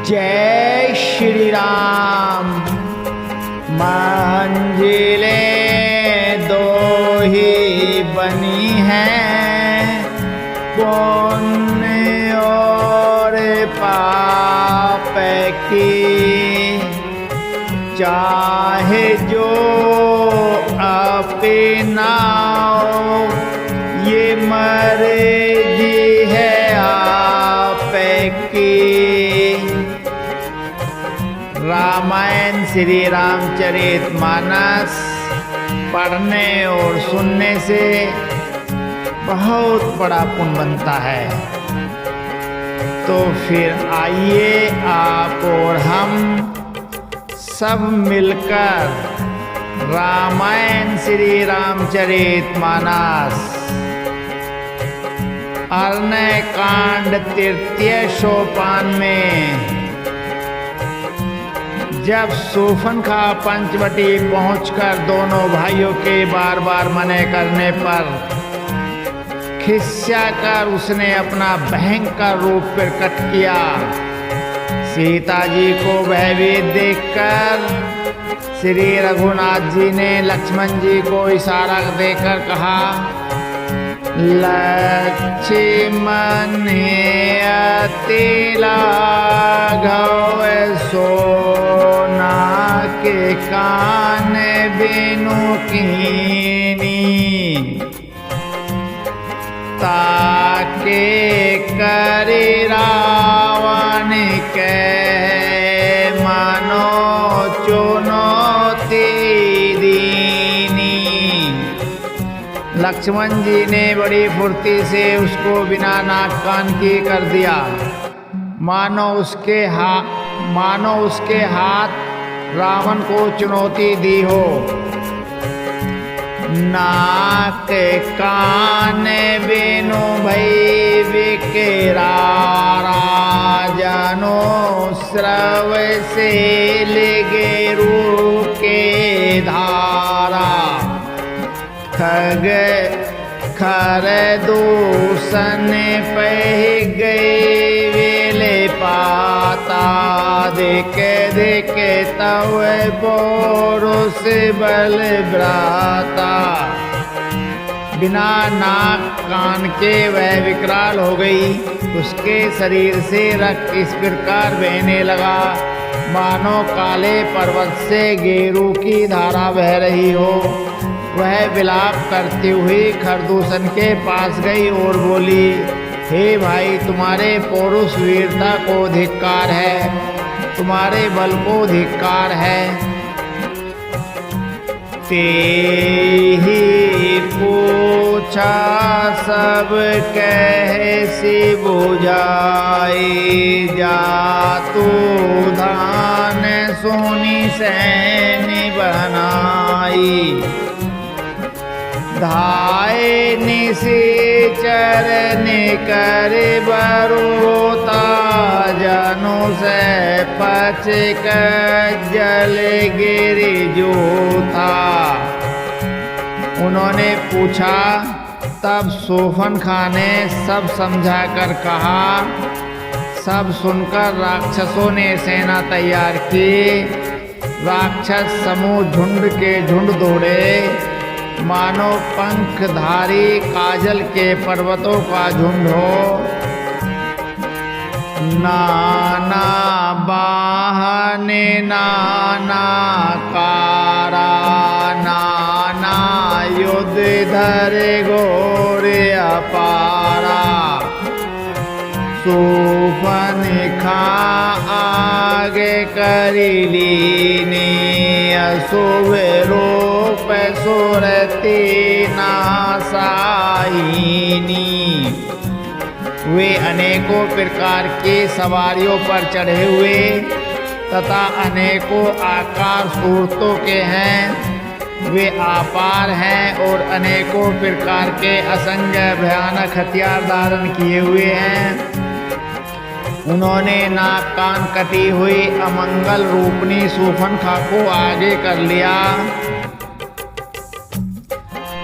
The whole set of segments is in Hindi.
जय श्री राम। मंजिलें दो ही बनी हैं, पुण्य और पाप की, चाहे जो अपनाओ ये मर्जी है आपकी। रामायण श्री रामचरितमानस पढ़ने और सुनने से बहुत बड़ा पुण्य बनता है। तो फिर आइए आप और हम सब मिलकर रामायण श्री रामचरितमानस अरण्य कांड तृतीय सोपान में जब शूर्पणखा पंचवटी पहुंचकर दोनों भाइयों के बार बार मना करने पर खिस्सा कर उसने अपना भयंकर रूप प्रकट किया, सीता जी को भयभीत देखकर श्री रघुनाथ जी ने लक्ष्मण जी को इशारा देकर कहा, लक्ष्मण अति लाघव सोना के कान बिनु कीनी, ताके करि रावण के मानो चुनौती दीनी। लक्ष्मण जी ने बड़ी फुर्ती से उसको बिना नाक कान की कर दिया, मानो उसके हाथ रावण को चुनौती दी हो। नाक कान बिनु भई बिकेरा, राजनो स्रव से गेरू के धारा, खग खर दूषण पह गए वेले पाता, देखे देखे तव बोरुस बल भ्राता। बिना नाक कान के वह विकराल हो गई, उसके शरीर से रक्त इस प्रकार बहने लगा मानो काले पर्वत से गेरू की धारा बह रही हो। वह विलाप करती हुई खरदूषण के पास गई और बोली, हे भाई, तुम्हारे पौरुष वीरता को धिक्कार है, तुम्हारे बल को धिक्कार है। ते ही पूछा सब कैसी बुझाई, जातु धान सोनी सैनी बनाई, धाय निशिचर कर बरोता, जनु से पचक जल गिरि जो था। उन्होंने पूछा, तब शूर्पणखा ने सब समझा कर कहा। सब सुनकर राक्षसों ने सेना तैयार की। राक्षस समूह झुंड के झुंड दौड़े, मानो पंखधारी काजल के पर्वतों का झुंड हो। नाना बाहने नाना कारा, नाना युद्ध धरे घोरे अपारा, शूर्पणखा आगे करी लीनी, अशुभ रूप सुरती नासाहिनी। वे अनेकों प्रकार के सवारियों पर चढ़े हुए तथा अनेकों आकार सूरतों के हैं। वे अपार हैं और अनेकों प्रकार के असंख्य भयानक हथियार धारण किए हुए हैं। उन्होंने नाक कान कटी हुई अमंगल रूपनी शूर्पणखा को आगे कर लिया।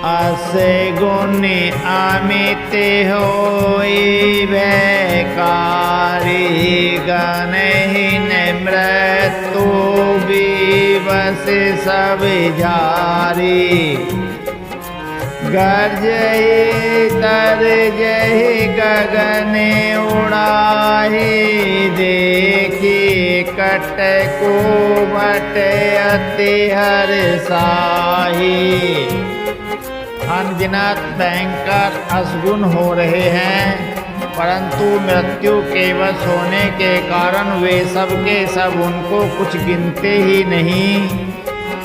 असे गुणी अमित होई भयकारी, गणहीन से सब झारी। गरजहि तरजहि गगन उड़ाहि, देखी कट कुमट अति हर्षाहि। अनगिनत भयंकर असगुन हो रहे हैं, परंतु मृत्यु के वश होने के कारण वे सब के सब उनको कुछ गिनते ही नहीं।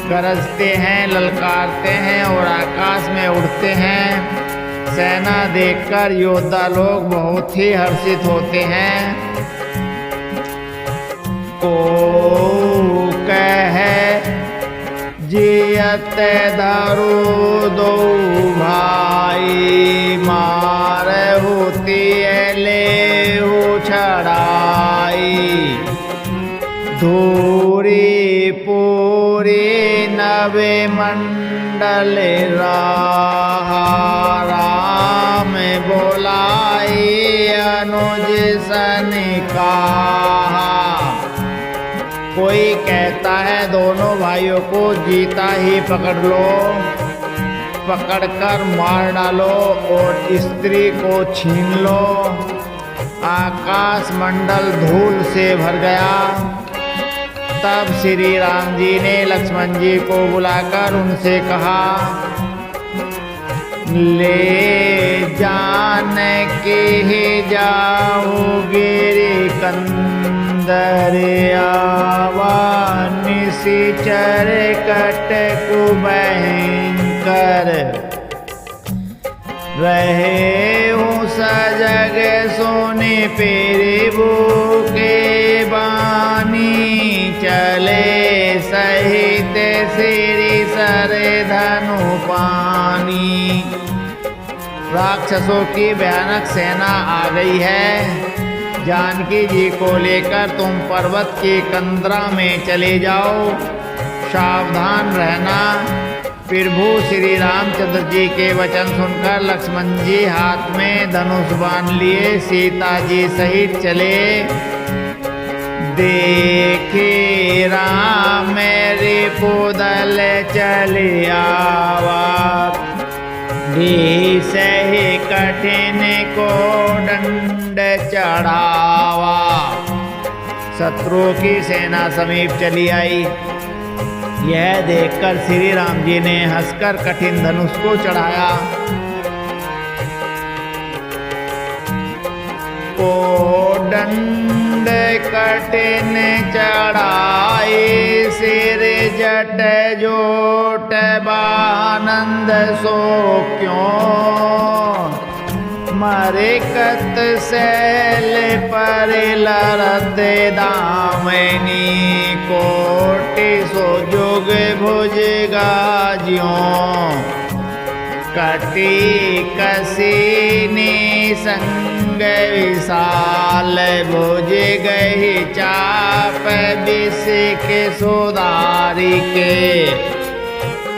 गरजते हैं, ललकारते हैं और आकाश में उड़ते हैं। सेना देखकर योद्धा लोग बहुत ही हर्षित होते हैं। को कह जियत धरो दो भाई, मारहु लेहु छड़ाई। धूरी पूरी नवे मंडल राहा, राम बोलाई अनुज सन कहा। कोई कहता है दोनों भाइयों को जीता ही पकड़ लो, पकड़कर मार डालो और स्त्री को छीन लो। आकाश मंडल धूल से भर गया। तब श्री राम जी ने लक्ष्मण जी को बुलाकर उनसे कहा, ले जान के ही जाओगे रे कंदर, आवा निशिचर कट कुभयंकर। रहे हूँ सजग सोने पेरे के बानी, चले सहित श्री सर धनु पानी। राक्षसों की भयानक सेना आ गई है। जानकी जी को लेकर तुम पर्वत की कंदरा में चले जाओ, सावधान रहना। प्रभु श्री रामचंद्र जी के वचन सुनकर लक्ष्मण जी हाथ में धनुष बांध लिए सीता जी सहित चले। देखे राम रिपुदल चले आवा, सही कठिन को दंड चढ़ावा। शत्रुओं की सेना समीप चली आई। यह देखकर श्री राम जी ने हंसकर कठिन धनुष को चढ़ाया। को दंड कठिन चढ़ाई, सिर जट जोट बानंद सो क्यों। मरे कत सैल पर लरद दामनी, कोटि सो जुग भुज गाजियों। कटी कसीनी संग विशाल, भुज गही चाप विष के सुधारी के।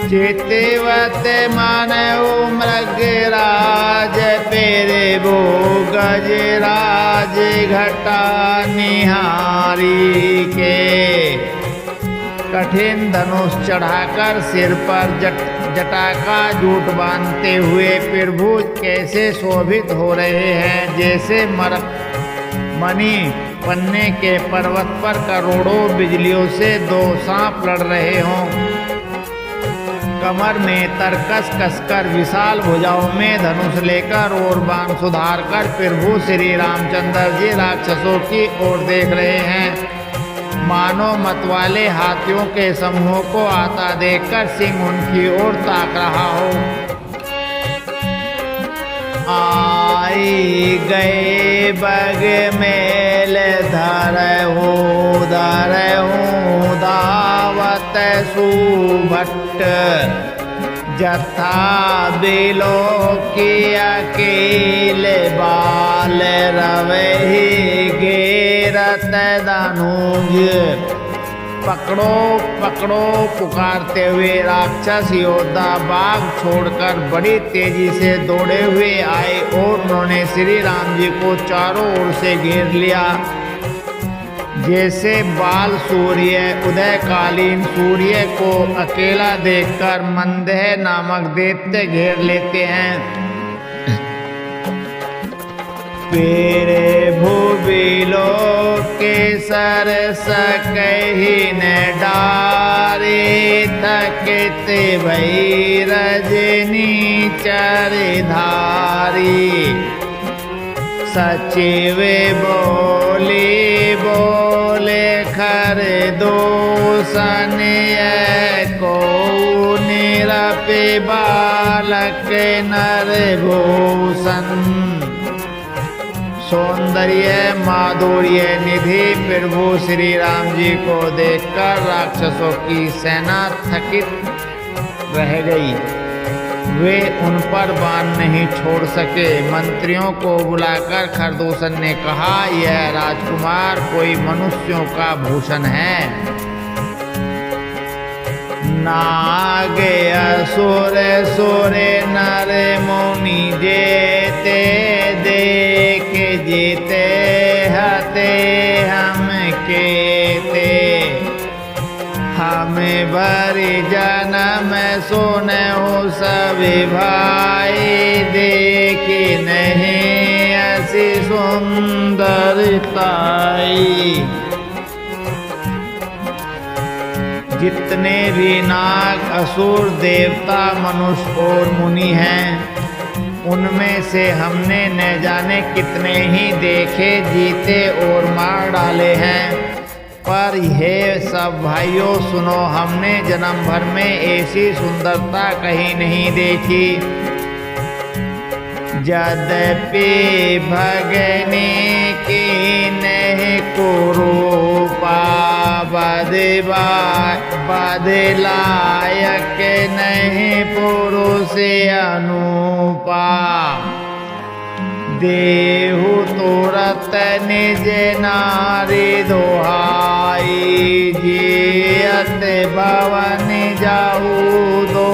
चितवत मानव मृगराज, पेरे वो गजराज घटा निहारी के। कठिन धनुष चढ़ाकर सिर पर जटा का जूट बांधते हुए प्रभु कैसे शोभित हो रहे हैं, जैसे मणि पन्ने के पर्वत पर करोड़ों बिजलियों से दो सांप लड़ रहे हों। कमर में तरकस कसकर विशाल भुजाओं में धनुष लेकर और बाण सुधार कर प्रभु श्री रामचंद्र जी राक्षसों की ओर देख रहे हैं। मानो मतवाले हाथियों के समूह को आता देखकर सिंह उनकी ओर ताक रहा हो। आई गए बग मेल धरहु दावत सुभट्ट, जथा बिलो की अकेल बाल रवहि घेरत दानुज। पकड़ो पकड़ो पुकारते हुए राक्षस योद्धा बाघ छोड़कर बड़ी तेजी से दौड़े हुए आए और उन्होंने श्री राम जी को चारों ओर से घेर लिया। जैसे बाल सूर्य उदयकालीन सूर्य को अकेला देखकर मंदेह नामक दैत्य घेर लेते हैं। पेरे भूबिलो के सर सकही न डारे थकते भई रजनी चरधारी। सचिव बोले खर दोसन को निरपे बालक नरभूषण। सौंदर्य माधुर्य निधि प्रभु श्री राम जी को देखकर राक्षसों की सेना थकित रह गई। वे उन पर बाण नहीं छोड़ सके। मंत्रियों को बुलाकर खरदूषण ने कहा, यह राजकुमार कोई मनुष्यों का भूषण है। नाग असुर सुर नर मुनि जेते देख जीते हते हम केते। हम भरी जन्म सुने हो सभी भाई देखी नहीं ऐसी सुंदरताई। जितने भी नाग असुर देवता मनुष्य और मुनि हैं उनमें से हमने न जाने कितने ही देखे जीते और मार डाले हैं। पर हे सब भाइयों सुनो, हमने जन्म भर में ऐसी सुंदरता कहीं नहीं देखी। यद्यपि भगनी की नहीं कुरूपा बदलायक नहीं पुरुष अनुपा। देहु तुरत निज नारी दोहाई जियत भवन जाऊ दो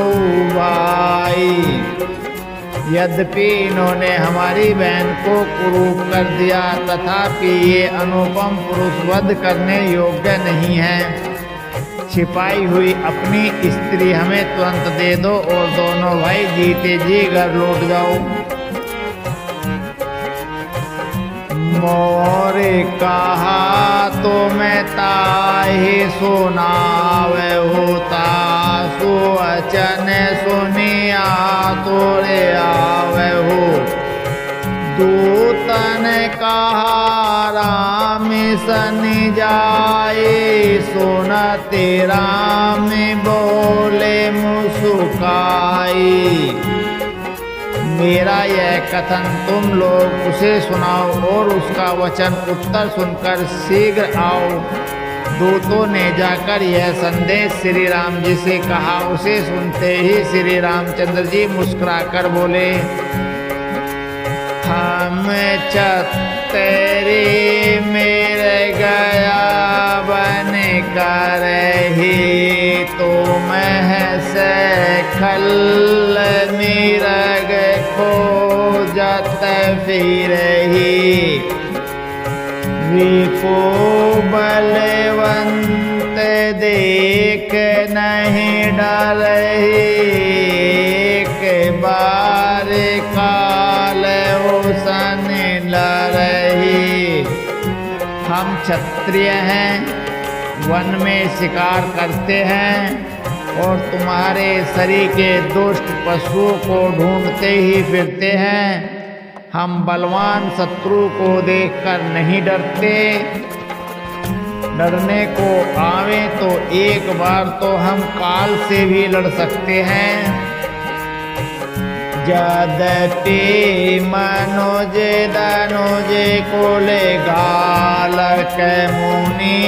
भाई। यद्यपि इन्होंने हमारी बहन को कुरूप कर दिया तथापि ये अनुपम पुरुष वध करने योग्य नहीं है। छिपाई हुई अपनी स्त्री हमें तुरंत दे दो और दोनों भाई जीते जी घर लौट जाओ। मोरे कहा तो मैं ताहि सुनावे होता सुवचन सुनिया तोरे आवे हो। दूतन कहा राम सन जाए सुनते राम बोले मुस्काई। मेरा यह कथन तुम लोग उसे सुनाओ और उसका वचन उत्तर सुनकर शीघ्र आओ। दूतों ने जाकर यह संदेश श्री राम जी से कहा। उसे सुनते ही श्री रामचंद्र जी मुस्कुराकर बोले, हम छतरी मेरे गया बन कर ही तुम से खल मिरग खोजत फिरही। विपो बलवंत देख नहीं डरही। एक बार काल हुसन लरही। हम क्षत्रिय हैं, वन में शिकार करते हैं और तुम्हारे शरीर के दुष्ट पशुओं को ढूंढते ही फिरते हैं। हम बलवान शत्रु को देखकर नहीं डरते। लड़ने को आवे तो एक बार तो हम काल से भी लड़ सकते हैं। यद्यपि मनोज धनुज कुले घालक मुनि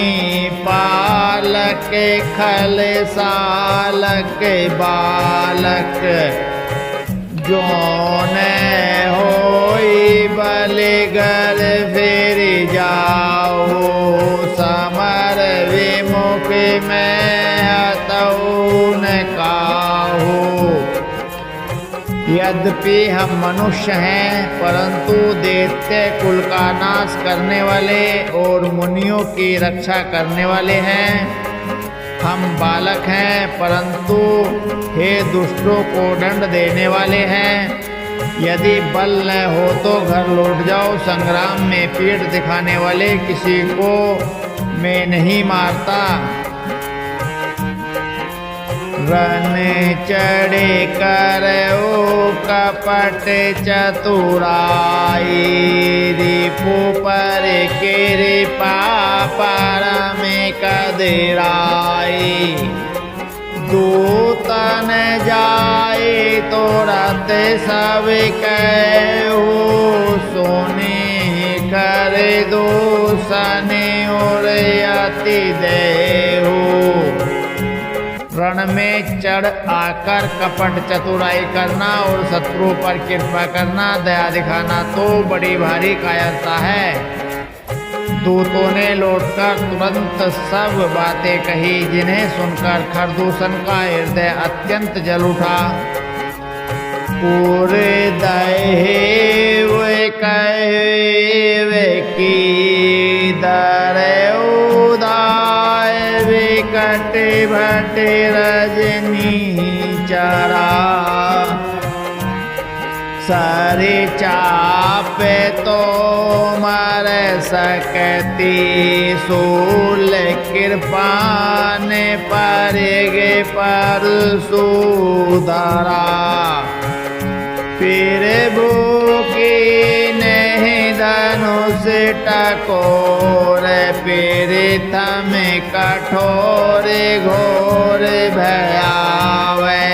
पालक खल सालक बालक। जोन होई बलिगर फिर जाओ समर विमुख में हतऊ न काहू। यद्यपि हम मनुष्य हैं, परंतु दैत्य कुल का नाश करने वाले और मुनियों की रक्षा करने वाले हैं। हम बालक हैं, परंतु हे दुष्टों को दंड देने वाले हैं। यदि बल न हो तो घर लौट जाओ। संग्राम में पीठ दिखाने वाले किसी को मैं नहीं मारता। रण चढ़े करो कपट चतुराई, रिपु पर कृपा परम कदराई। दूतन जाए तो रत सब कहू, सोने कर दूषण और अति देहू। रण में चढ़ आकर कपट चतुराई करना और शत्रु पर कृपा करना, दया दिखाना तो बड़ी भारी कायरता है। दूतों ने लौटकर तुरंत सब बातें कही, जिन्हें सुनकर खरदूषण का हृदय अत्यंत जल उठा। पूरे दैव कहे की दर उदाय, विकट भट रजनी चरा। सारे चापे तो मर सकती, सूल कृपान परगे पर सुधरा। फिर भूखी नहीं धनुष टकोर, फिर थम कठोर घोर भयावे।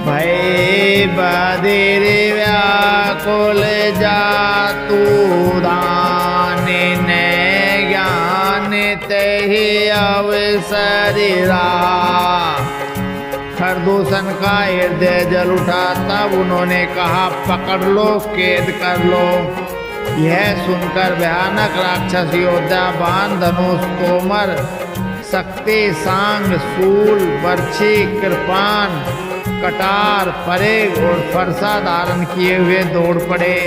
भय बधिर व्याकुल जातु दान, ने ज्ञान तेहि अवसरिरा। खरदूषण का हृदय जल उठा। तब उन्होंने कहा, पकड़ लो, कैद कर लो। यह सुनकर भयानक राक्षस योद्धा बाण, धनुष, तोमर, शक्ति, सांग, शूल, बर्छी, कृपान, कटार, परेग और फरसा धारण किए हुए दौड़ पड़े।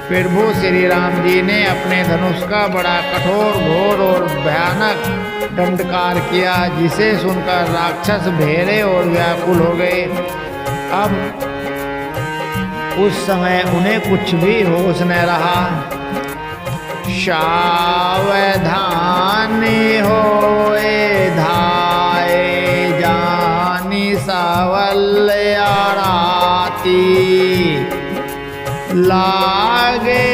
प्रभु श्री राम जी ने अपने धनुष का बड़ा कठोर, घोर और भयानक दंडकार किया, जिसे सुनकर राक्षस भेरे और व्याकुल हो गए। अब उस समय उन्हें कुछ भी होश न रहा। सावधान होए धाये, जानी सावल आराती। लागे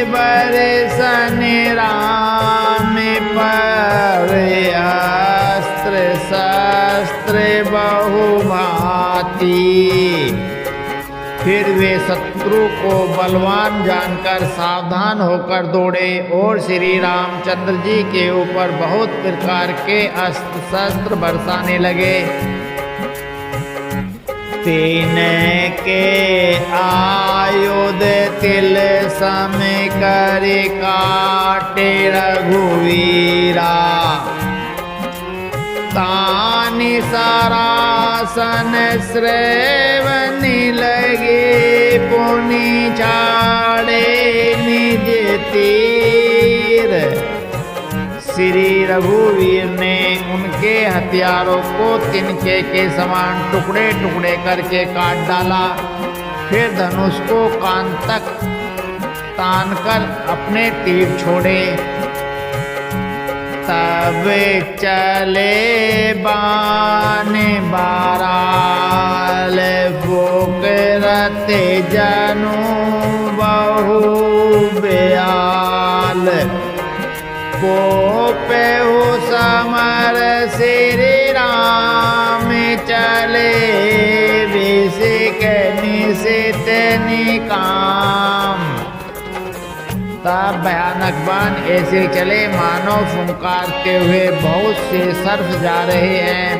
बरसन राम पर, अस्त्र शस्त्र बहुभांति। फिर वे शत्रु को बलवान जानकर सावधान होकर दौड़े और श्री रामचंद्र जी के ऊपर बहुत प्रकार के अस्त्र शस्त्र बरसाने लगे। तीन के आयुध तिल सम कर काटे रघुवीरा। तानि सरासन श्रेवनि लगे, पुनि छाड़े निज तीर। श्री रघुवीर ने उनके हथियारों को तिनके के समान टुकड़े टुकड़े करके काट डाला। फिर धनुष को कान तक तानकर अपने तीर छोड़े। तब चले बाण बाराल, फोकरत जनु बहु ब्याल। कोपे हो समर श्री राम चले, विषिक निशित निकाम। तब भयानक बाण ऐसे चले मानो फुंकारते हुए बहुत से सर्प जा रहे हैं।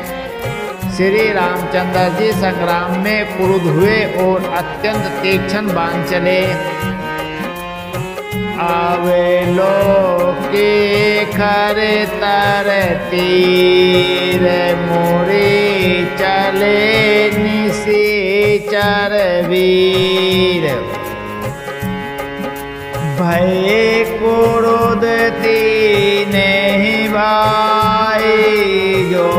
श्री रामचंद्र जी संग्राम में क्रुद्ध हुए और अत्यंत तीक्ष्ण बाण चले। आवे लोके खरे तर तीर, मोरे चले निशिचर चर वीर। भय क्रोध तीनहि भाई, जो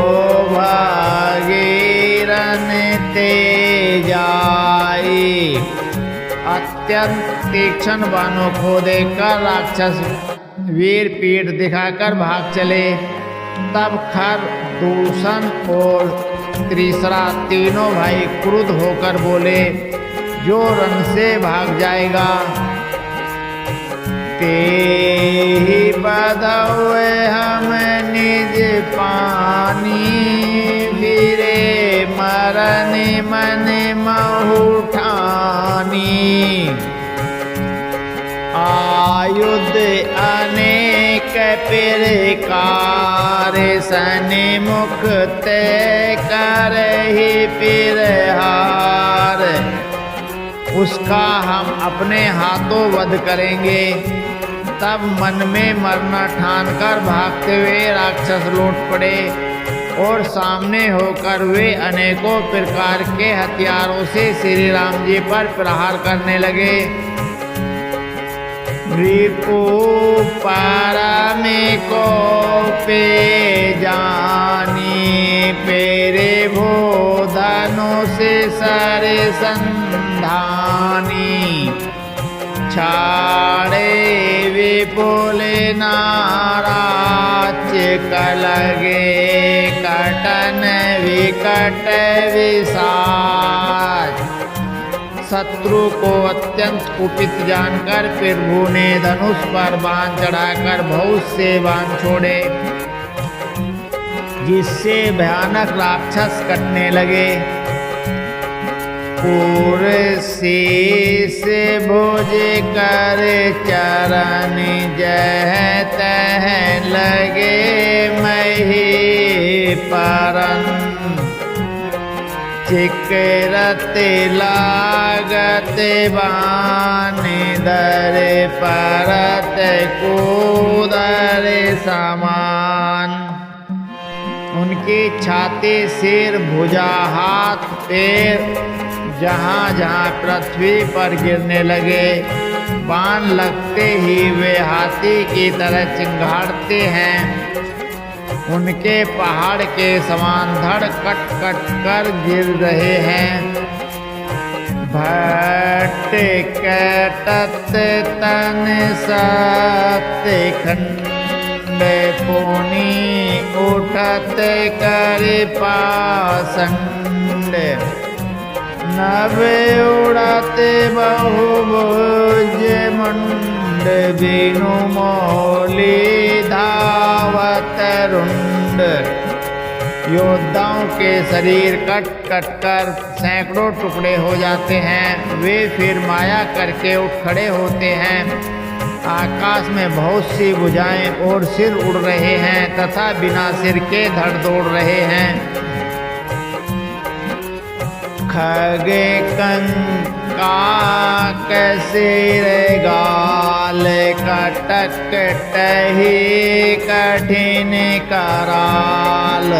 भागीरन ते जाई। अत्यंत तीक्ष्ण बाणों को देखकर राक्षस वीर पीठ दिखाकर भाग चले। तब खर, दूषण और तीसरा तीनों भाई क्रुद्ध होकर बोले, जो रण से भाग जाएगा ते ही बधौए हम निज पानी। फिरे मरन मन महुठानी, आयुध अनेक प्रकार, सन्मुख ते करहि प्रहार। उसका हम अपने हाथों वध करेंगे। तब मन में मरना ठानकर भागते हुए राक्षस लौट पड़े और सामने होकर वे अनेकों प्रकार के हथियारों से श्री राम जी पर प्रहार करने लगे। रिपु पारामे को पे जानी, पेरे भो धनुष सरे संधानी। छाड़े विपुल नाराज, कलगे कटन विकट विषाद। शत्रु को अत्यंत कुपित जानकर प्रभु ने धनुष पर बाण चढ़ाकर बहुत से बाण छोड़े, जिससे भयानक राक्षस कटने लगे। पूर शीस भुज कर चरण, जह तह लगे मही परन। चिकरत लागत बाण, दर परत कूदर समान। उनकी छाती, सिर, भुजा, हाथ, पैर जहाँ जहाँ पृथ्वी पर गिरने लगे। बाण लगते ही वे हाथी की तरह चिंगाड़ते हैं। उनके पहाड़ के समान धड़ कट कट कर गिर रहे हैं। भट्ट कटत तन सत खंड, पुनि उठत कर पासंड। नभ उड़त बहुभुज मुंड, बिनु मौली धावत रुंड। योद्धाओं के शरीर कट कट कर सैकड़ों टुकड़े हो जाते हैं। वे फिर माया करके उठ खड़े होते हैं। आकाश में बहुत सी भुजाएं और सिर उड़ रहे हैं तथा बिना सिर के धड़ दौड़ रहे हैं। खगे कंका सिर गाल, कटक टही कठिन कराल।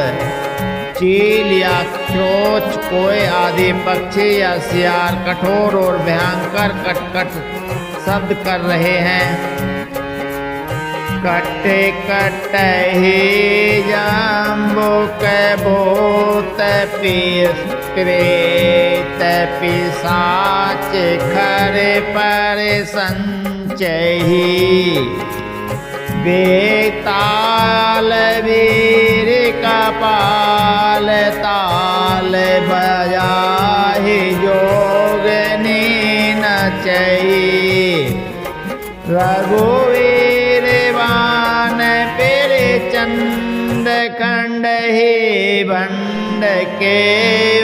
चील या क्रोच, कोय आदि पक्षी या सियार कठोर और भयंकर कटकट शब्द कर रहे हैं। कट कटही जम्बुक भूत प्रेत, पिशाच खर पर संचही। बेताल वीर कपाल, ताल बजाहि जोगनी नचही। रघुवीर बाण पेरे चंड, खंड ही भंड के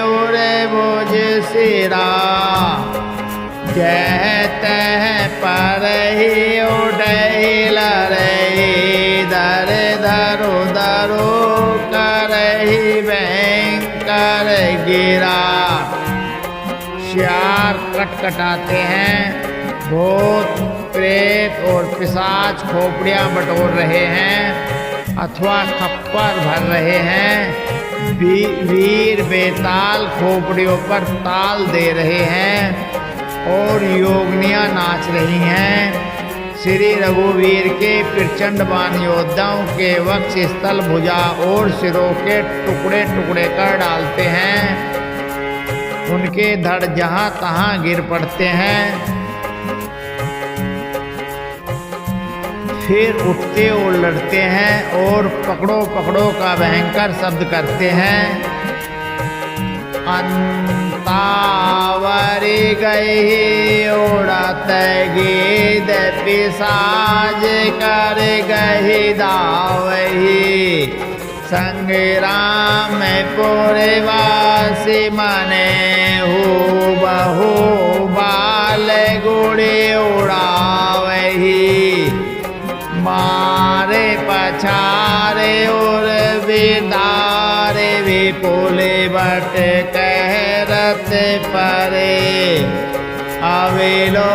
उर भुज सिरा। जह तह पर ही उड़ई लरई, दर धरो धरो करही भयंकर गिरा। श्यार कटकटाते हैं। भूत प्रेत और पिशाच खोपड़ियां बटोर रहे हैं अथवा खप्पर भर रहे हैं। वीर बेताल खोपड़ियों पर ताल दे रहे हैं और योगनियां नाच रही हैं। श्री रघुवीर के प्रचंडवान योद्धाओं के वक्ष स्थल, भुजा और सिरों के टुकड़े टुकड़े कर डालते हैं। उनके धड़ जहां तहां गिर पड़ते हैं, फिर उठते और लड़ते हैं और पकड़ो पकड़ो का भयंकर शब्द करते हैं। अंतावरी गई उड़त गीत पिसाज कर गही दावही, संग्राम पुरवासी मने हो बहु बाल गुड़े उड़ावही, मारे पछारे और विदारे विपुल बट कहरत परे, अविलो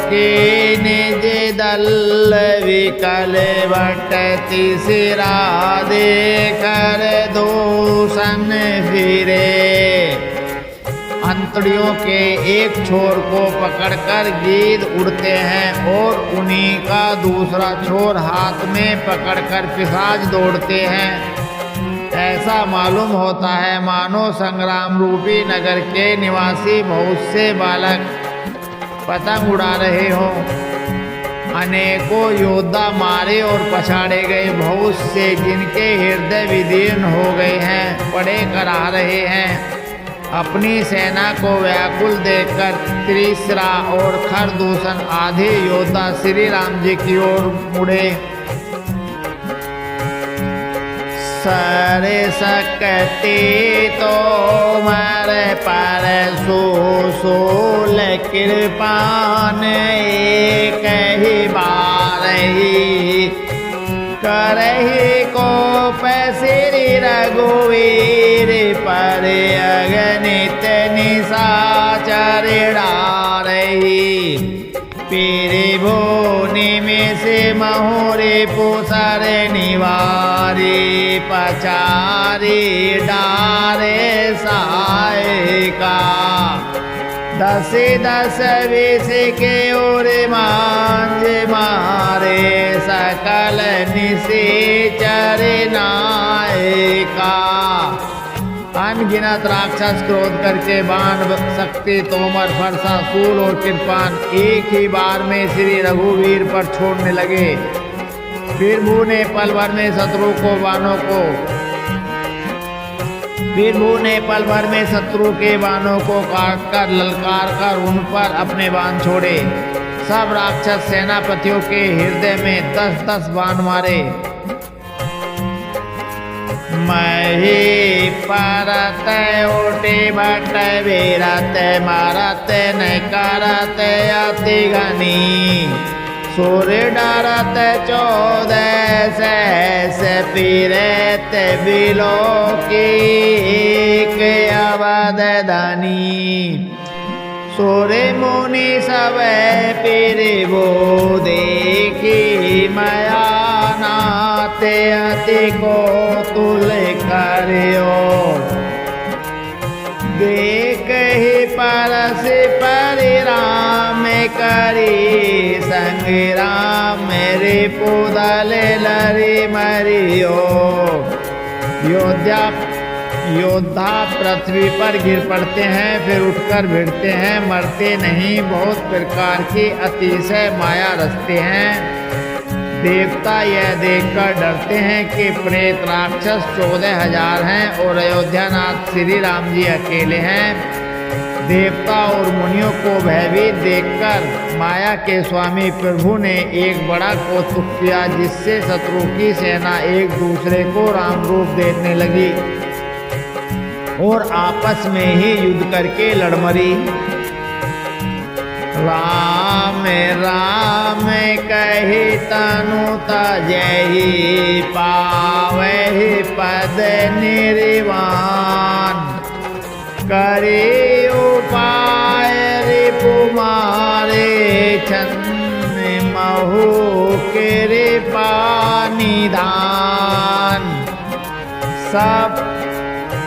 की निज दल विकल बट तीसरा देकर दूषण फिरे। अंतड़ियों के एक छोर को पकड़कर गीद उड़ते हैं और उन्हीं का दूसरा छोर हाथ में पकड़कर पिशाच दौड़ते हैं। ऐसा मालूम होता है मानो संग्राम रूपी नगर के निवासी बहुत से बालक पतंग उड़ा रहे हों। अनेकों योद्धा मारे और पछाड़े गए, बहुत से जिनके हृदय विदीर्ण हो गए हैं पड़े करा रहे हैं। अपनी सेना को व्याकुल देखकर तीसरा और खरदूषण आधे योद्धा श्री राम जी की ओर मुड़े। सरे सकते तो मरे पर सोल कृपान एक ही बार ही, करही को पैसिरी रघुवीर पर अगणित निशाचर डारही, पीरे भोनि में से महुरे पुसर निवारी, पचारी डारे साय का, दस दस विष के ओर मांझ मारे, सकल निशाचर नायका। अनगिनत राक्षस क्रोध करके बाण, शक्ति, तोमर, फरसा, शूल और कृपान एक ही बार में श्री रघुवीर पर छोड़ने लगे। फिर भू ने पल भर में शत्रु को बाणों को शत्रु के बाणों को काट कर ललकार कर उन पर अपने बाण छोड़े। सब राक्षस सेनापतियों के हृदय में 10-10 बाण मारे। मही परत उठे भट वीरत, मारत न करत अति घनी, सूर्य डरत 14 सहस पीरत बिलो की एक अवध धनी, सूर्य मुनि सब पीरे वो देखी, माया नाते अति को तुल करियो, देख ही परस परिराम करी, संग्राम रिपुदल लरि मरियो। योद्धा पृथ्वी पर गिर पड़ते हैं, फिर उठकर भिड़ते हैं, मरते नहीं। बहुत प्रकार की अतिशय माया रचते हैं। देवता यह देखकर डरते हैं कि प्रेत राक्षस 14,000 हैं और अयोध्यानाथ श्री राम जी अकेले हैं। देवता और मुनियों को भयभीत देखकर माया के स्वामी प्रभु ने एक बड़ा कौतुक किया, जिससे शत्रु की सेना एक दूसरे को राम रूप देने लगी और आपस में ही युद्ध करके लड़ मरी। राम राम कही तनु तजहि, पावहि पद निर्वाण, करे उपाय रिपुमारे, छन्न महु कृपा निधान। सब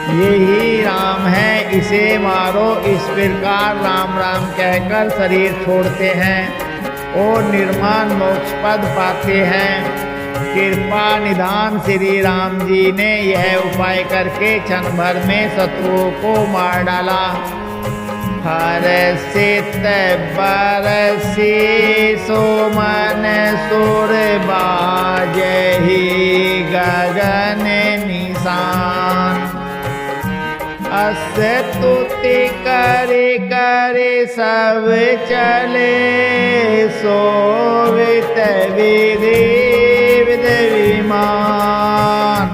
यही राम है, इसे मारो। इस प्रकार राम राम कहकर शरीर छोड़ते हैं और निर्माण मोक्ष पद पाते हैं। कृपा निधान श्री राम जी ने यह उपाय करके क्षण भर में शत्रुओं को मार डाला। हर्षित बरसी सोमन सुर बाजहि गगन निशान। स्तुति करे करे सब चले सोवित विधि विमान।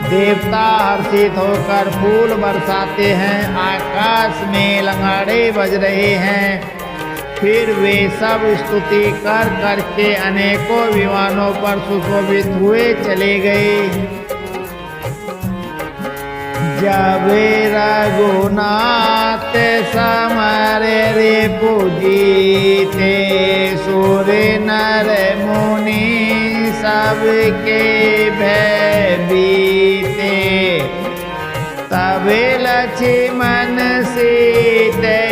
देवता हर्षित होकर फूल बरसाते हैं, आकाश में लंगाड़े बज रहे हैं। फिर वे सब स्तुति कर करके अनेकों विमानों पर सुशोभित हुए चले गए। जब रघुनाथ समर रिपुजीते सुर नर मुनि सबके भय बीते। तब लक्ष्मण सीते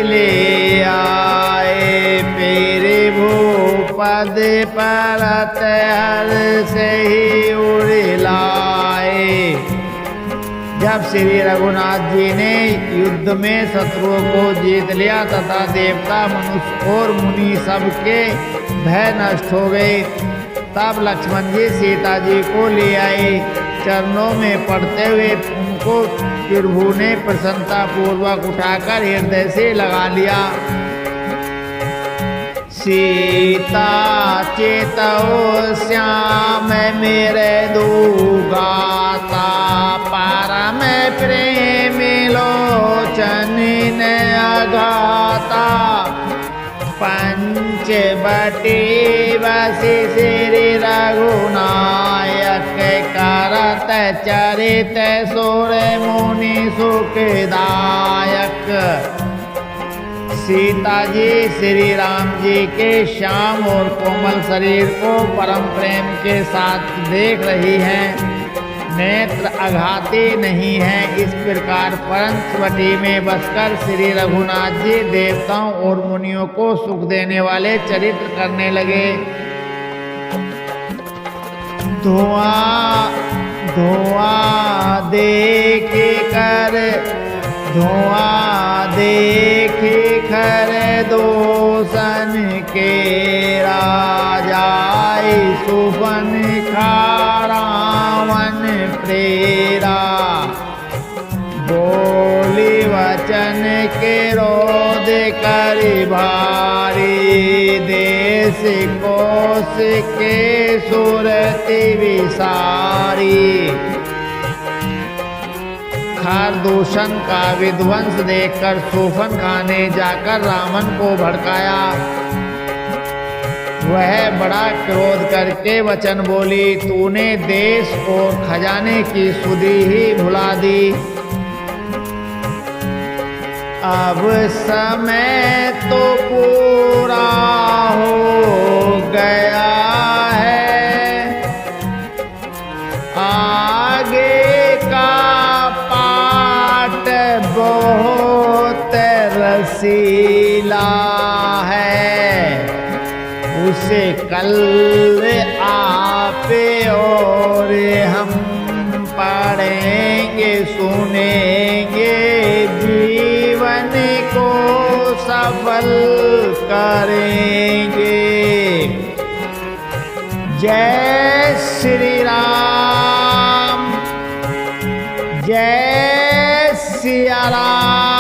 ले आए फिर भूपद परत हर्ष ही उड़िलाए। जब श्री रघुनाथ जी ने युद्ध में शत्रुओं को जीत लिया तथा देवता मनुष्य और मुनि सबके भय नष्ट हो गए, तब लक्ष्मण जी सीता जी को ले आए। चरणों में पड़ते हुए उनको प्रभु ने प्रसन्नता पूर्वक उठाकर हृदय से लगा लिया। सीता चेतो श्याम मेरे दूगाता परम प्रेम लोचन ने अघाता। पंचवटी बसी श्री रघुनायक करत चरित सुर मुनि सुखदायक। सीता जी श्री राम जी के श्याम और कोमल शरीर को परम प्रेम के साथ देख रही हैं, नेत्र आघाती नहीं है। इस प्रकार पंचवटी में बसकर श्री रघुनाथ जी देवताओं और मुनियों को सुख देने वाले चरित्र करने लगे। धुआं धुआं देख कर धुआं देख कर दोसन के राजाई सुबन रावण प्रेरा। बोली वचन के रोध कर भारी देश कोश के सुरति विसारी। खार दूषण का विध्वंस देखकर शोभन खाने जाकर रावण को भड़काया। वह बड़ा क्रोध करके वचन बोली, तूने देश और खजाने की सुधि ही भुला दी। अब समय तो पूरा हो गया है, आगे का बहुत रसीला है। उसे कल आप और हम पढ़ेंगे सुनेंगे, जीवन को सफल करेंगे। जय श्री राम, जय सिया राम।